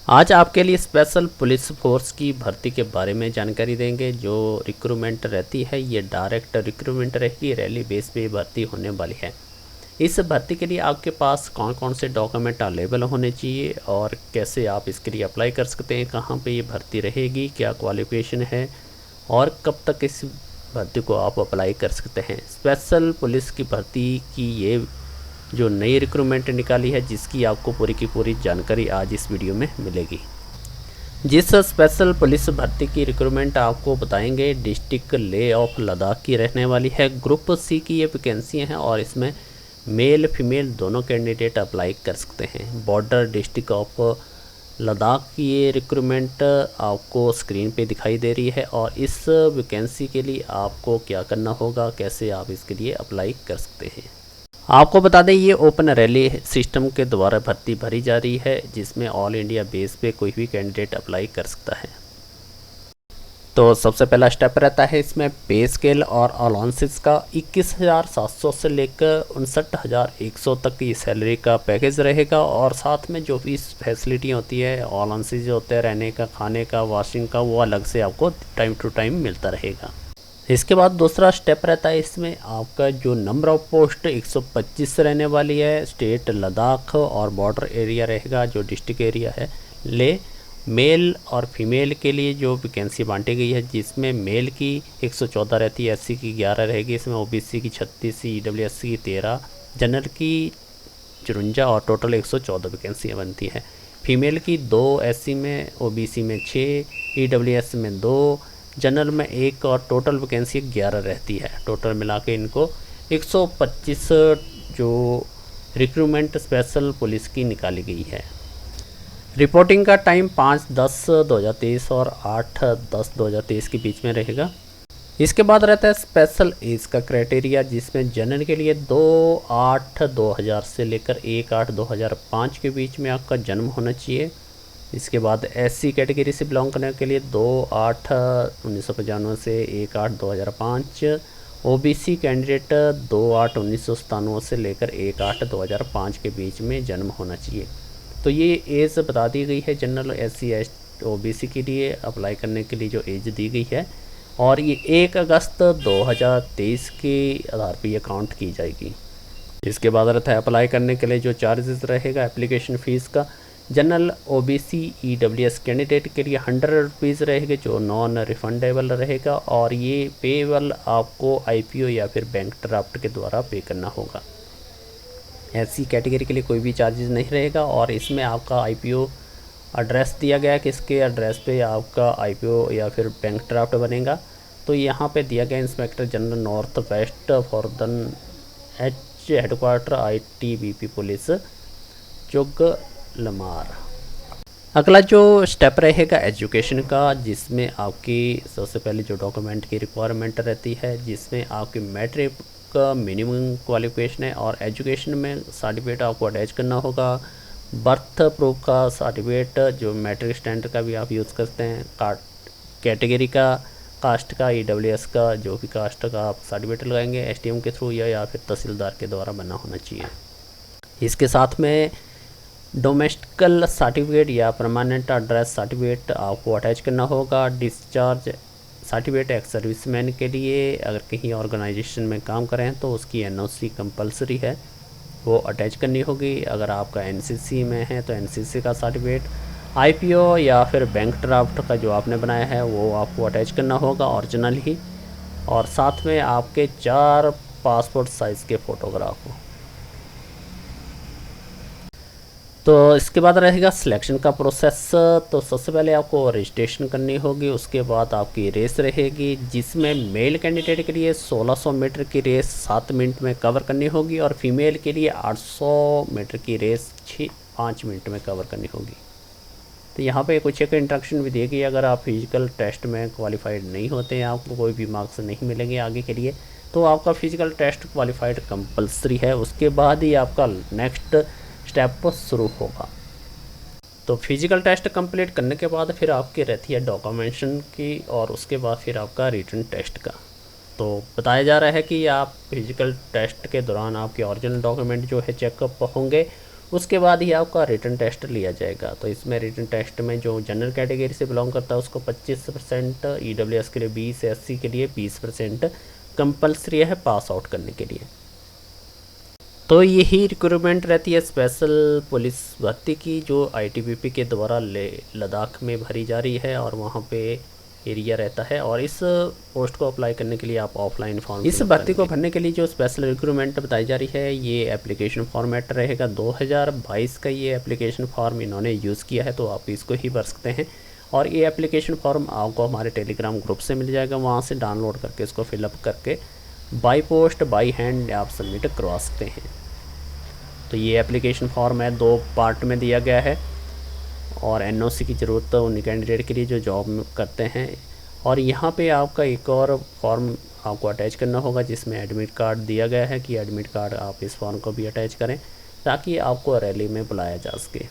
आज आपके लिए स्पेशल पुलिस फोर्स की भर्ती के बारे में जानकारी देंगे। जो रिक्रूटमेंट रहती है ये डायरेक्ट रिक्रूटमेंट रहेगी, रैली बेस पे भर्ती होने वाली है। इस भर्ती के लिए आपके पास कौन कौन से डॉक्यूमेंट अवेलेबल होने चाहिए और कैसे आप इसके लिए अप्लाई कर सकते हैं, कहाँ पे ये भर्ती रहेगी, क्या क्वालिफिकेशन है और कब तक इस भर्ती को आप अप्लाई कर सकते हैं। स्पेशल पुलिस की भर्ती की ये जो नई रिक्रूटमेंट निकाली है, जिसकी आपको पूरी की पूरी जानकारी आज इस वीडियो में मिलेगी। जिस स्पेशल पुलिस भर्ती की रिक्रूटमेंट आपको बताएंगे डिस्ट्रिक्ट ले ऑफ लद्दाख की रहने वाली है। ग्रुप सी की ये वैकेंसी हैं और इसमें मेल फीमेल दोनों कैंडिडेट अप्लाई कर सकते हैं। बॉर्डर डिस्ट्रिक्ट ऑफ लद्दाख की ये रिक्रूटमेंट आपको स्क्रीन पे दिखाई दे रही है और इस वैकेंसी के लिए आपको क्या करना होगा, कैसे आप इसके लिए अप्लाई कर सकते हैं। आपको बता दें ये ओपन रैली सिस्टम के द्वारा भर्ती भरी जा रही है, जिसमें ऑल इंडिया बेस पे कोई भी कैंडिडेट अप्लाई कर सकता है। तो सबसे पहला स्टेप रहता है इसमें पे स्केल और अलाउंसेस का 21,700 से लेकर 59,100 तक की सैलरी का पैकेज रहेगा और साथ में जो भी फैसिलिटी होती है, अलाउंसेस जो होते हैं रहने का, खाने का, वॉशिंग का, वो अलग से आपको टाइम टू टाइम मिलता रहेगा। इसके बाद दूसरा स्टेप रहता है इसमें आपका जो नंबर ऑफ पोस्ट 125 रहने वाली है। स्टेट लद्दाख और बॉर्डर एरिया रहेगा जो डिस्ट्रिक्ट एरिया है ले। मेल और फीमेल के लिए जो वैकेंसी बांटी गई है, जिसमें मेल की 114 रहती है, एससी की 11 रहेगी, इसमें ओबीसी की 36, ईडब्ल्यूएस की 13, जनरल की 54 और टोटल 114 वैकेंसियाँ बनती हैं। फीमेल की 2, एससी में, ओबीसी में 6, ईडब्ल्यूएस में 2, जनरल में 1 और टोटल वैकेंसी 11 रहती है। टोटल मिला के इनको 125 जो रिक्रूटमेंट स्पेशल पुलिस की निकाली गई है। रिपोर्टिंग का टाइम 5/10/2023 और 8/10/2023 के बीच में रहेगा। इसके बाद रहता है स्पेशल एज का क्राइटेरिया, जिसमें जनरल के लिए 2/8/2000 से लेकर 1/8/2005 के बीच में आपका जन्म होना चाहिए। इसके बाद एससी कैटेगरी से बिलोंग करने के लिए 2/8/1995 से 1/8/2005। ओबीसी कैंडिडेट 2/8/1997 से लेकर 1/8/2005 के बीच में जन्म होना चाहिए। तो ये एज बता दी गई है जनरल, एससी, ओबीसी के लिए अप्लाई करने के लिए जो एज दी गई है, और ये 1 अगस्त 2023 के आधार पर ये काउंट की जाएगी। इसके बाद रहता है अप्लाई करने के लिए जो चार्जेस रहेगा एप्लीकेशन फ़ीस का। जनरल, ओबीसी, ईडब्ल्यूएस कैंडिडेट के लिए 100 रुपीज़ रहेंगे जो नॉन रिफंडेबल रहेगा, और ये पेबल आपको आईपीओ या फिर बैंक ड्राफ्ट के द्वारा पे करना होगा। एससी कैटेगरी के लिए कोई भी चार्जेस नहीं रहेगा और इसमें आपका आईपीओ एड्रेस दिया गया है, किसके एड्रेस पे आपका आईपीओ या फिर बैंक ड्राफ्ट बनेगा। तो यहाँ पे दिया गया inspector general north west frontier H headquarter ITBP police चुगलमार। अगला जो स्टेप रहेगा एजुकेशन का, जिसमें आपकी सबसे पहले जो डॉक्यूमेंट की रिक्वायरमेंट रहती है, जिसमें आपकी मैट्रिक का मिनिमम क्वालिफिकेशन है और एजुकेशन में सर्टिफिकेट आपको अटैच करना होगा। बर्थ प्रूफ का सर्टिफिकेट जो मैट्रिक स्टैंडर्ड का भी आप यूज़ करते हैं, कैटेगरी का, कास्ट का, ईडब्ल्यूएस का, जो भी कास्ट का आप सर्टिफिकेट लगाएंगे एसडीएम के थ्रू या फिर तहसीलदार के द्वारा बना होना चाहिए। इसके साथ में डोमेस्टिकल सर्टिफिकेट या परमानेंट एड्रेस सर्टिफिकेट आपको अटैच करना होगा। डिस्चार्ज सर्टिफिकेट एक्स सर्विसमैन के लिए अगर कहीं ऑर्गेनाइजेशन में काम करें तो उसकी एनओसी कंपलसरी है, वो अटैच करनी होगी। अगर आपका एनसीसी में है तो एनसीसी का सर्टिफिकेट, आईपीओ या फिर बैंक ड्राफ्ट का जो आपने बनाया है वो आपको अटैच करना होगा ओरिजिनल ही, और साथ में आपके 4 पासपोर्ट साइज़ के फ़ोटोग्राफ। तो इसके बाद रहेगा सिलेक्शन का प्रोसेस। तो सबसे पहले आपको रजिस्ट्रेशन करनी होगी, उसके बाद आपकी रेस रहेगी, जिसमें मेल कैंडिडेट के लिए 1600 मीटर की रेस 7 मिनट में कवर करनी होगी और फीमेल के लिए 800 मीटर की रेस 5 मिनट में कवर करनी होगी। तो यहाँ पे कुछ एक इंस्ट्रक्शन भी दी गई, अगर आप फिजिकल टेस्ट में क्वालिफाइड नहीं होते हैं, आपको कोई भी मार्क्स नहीं मिलेंगे आगे के लिए, तो आपका फिजिकल टेस्ट क्वालिफाइड कंपलसरी है। उसके बाद ही आपका नेक्स्ट स्टेप शुरू होगा। तो फिजिकल टेस्ट कंप्लीट करने के बाद फिर आपकी रहती है डॉक्यूमेंटेशन की, और उसके बाद फिर आपका रिटन टेस्ट का। तो बताया जा रहा है कि आप फिजिकल टेस्ट के दौरान आपके ओरिजिनल डॉक्यूमेंट जो है चेकअप होंगे, उसके बाद ही आपका रिटन टेस्ट लिया जाएगा। तो इसमें रिटन टेस्ट में जो जनरल कैटेगरी से बिलोंग करता है उसको 25%, EWS के लिए 20, SC के लिए 20% कंपल्सरी है पास आउट करने के लिए। तो यही रिक्रूटमेंट रहती है स्पेशल पुलिस भर्ती की, जो ITBP के द्वारा लद्दाख में भरी जा रही है और वहाँ पे एरिया रहता है। और इस पोस्ट को अप्लाई करने के लिए आप ऑफलाइन फॉर्म, इस भर्ती को भरने के लिए जो स्पेशल रिक्रूटमेंट बताई जा रही है ये एप्लीकेशन फॉर्मेट रहेगा 2022 का। ये एप्लीकेशन फॉर्म इन्होंने यूज़ किया है, तो आप इसको ही भर सकते हैं। और ये एप्लीकेशन फॉर्म आपको हमारे टेलीग्राम ग्रुप से मिल जाएगा, वहाँ से डाउनलोड करके इसको फिलअप करके बाई पोस्ट बाई हैंड आप सबमिट करवा सकते हैं। तो ये एप्लीकेशन फॉर्म है, 2 पार्ट में दिया गया है। और NOC की ज़रूरत तो उन कैंडिडेट के लिए जो जॉब करते हैं। और यहाँ पे आपका एक और फॉर्म आपको अटैच करना होगा जिसमें एडमिट कार्ड दिया गया है कि एडमिट कार्ड आप इस फॉर्म को भी अटैच करें ताकि आपको रैली में बुलाया जा सके।